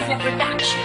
Sofia Production.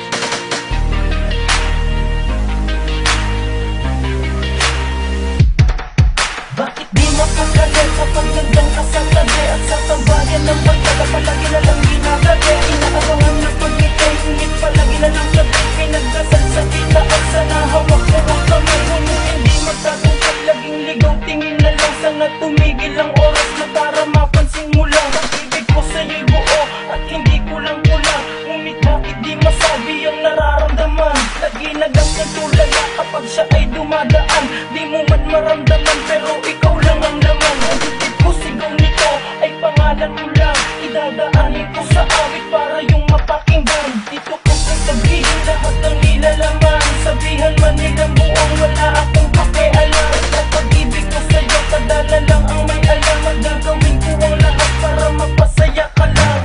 Bakit di mapagkagal kapag nandang ka sa tabi at sa tambayan ng pagkala palagi na lang ginagabi? Inaabangan na pag ika'y ingit palagi na lang sabi. Pinagdasal sa kita at sana hawak mo ang kamay. Ngunit hindi magtatungkad, laging ligaw, tingin na lang. Sana tumigil ang oras na para mapansin mo lang. Ang ibig ko sa'yo'y buo at hindi kulang-kulang. Ngunit bakit di masabi ang nararamdaman? Lagi na ganyan tulala kapag siya ay dumadaan. Di mo man maramdaman pero ikaw lang ang laman. Ang titip ko sigaw nito ay pangalan mo lang. Idadaanin ko sa awit para yung mapakinggan. Dito ko kung sabihin lahat ng nilalaman. Sabihan man nilang buong wala akong pakialam. At pag-ibig ko sa'yo kadala lang ang may alam. Ang gagawin ko ang lahat para mapasaya ka lang.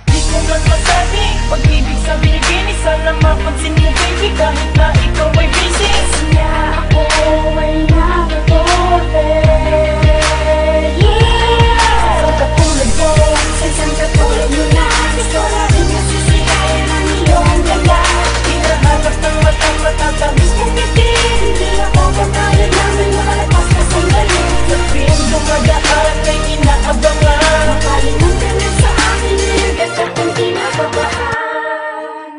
Di ko man masabi pag-ibig sa binibini. Sana mapansin mo baby kahit na ikaw ay busy. Kasi ako ay nagpapole. Isang katulad mo, isang katulad mo na. Gusto na rin nasisigayan ang iyong ganda. Hinahanap ng matang matatamis mong ngiti. Hindi ako papayag na may makalapas na sandali. Sa tuwing dumadaan ay inaabangan. Makalimang ka na sa akin, niligat akong kinakabahan.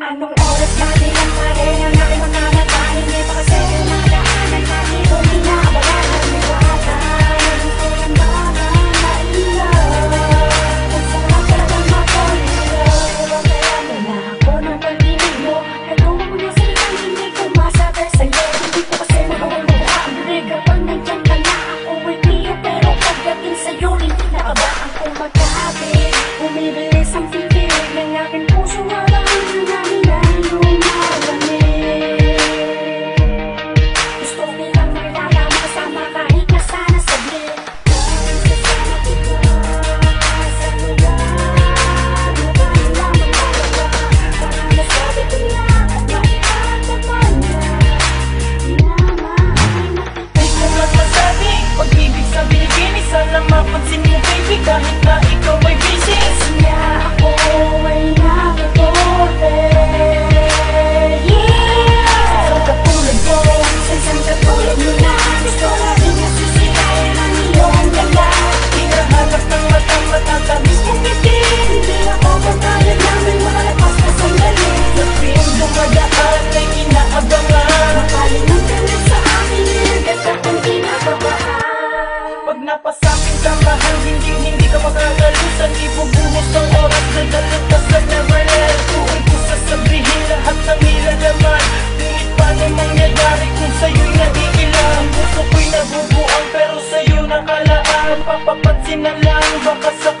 Anong oras natin ang karera na aking mga natahin? May pakasaya na daanan, kahit kung inaabangan ang liwatan. Gusto yung bahan na ilaw. Kung sarap talagang makulilaw. Kaya mula ako ng pag-ibig mo, ay kung ako na salitang hindi ko masabi sa'yo. Hindi ko kasi makawang mag-aabrig kapag nandiyan ka na. Ako ay niyo pero pagdating sa'yo, hindi na abaan kung magkakabit. Bumibilis ang titig ng aking puso, marami na namin ay lumalamig. Gusto nilang makilala makasama kahit na sana saglit. Kasama kita sa lugar na tayo lang magkagawa. Para masabi ko lang at maitatapon na minamahal na kita. Di ko man masabi pag-ibig sa binibini. Sana mapansin mo baby kahit na ikaw ay busy. Kasi ako ay nagpapole. Isang katulad mo, Isang katulad mo na. Gusto na rin nasisigayan ang iyong ganda. hinahanap ng matang matatamis mong ngiti. Hindi ako papayag na may makalapas na sandali. Sa tuwing dumadaan ay inaabangan. Makalimang ka na sa akin, niligat akong kinakabahan. Pag napasapin ka mahal, hindi ka makakalusan. Ibubuhos ng oras, dadalat ka sa neverland. Tuon ko sasabihin lahat ng nilalaman. Ngunit paano mangyayari kung sa'yo'y naiilang? Ang puso ko'y nabubuang pero sa'yo nakalaan. Papapansin na lang baka sa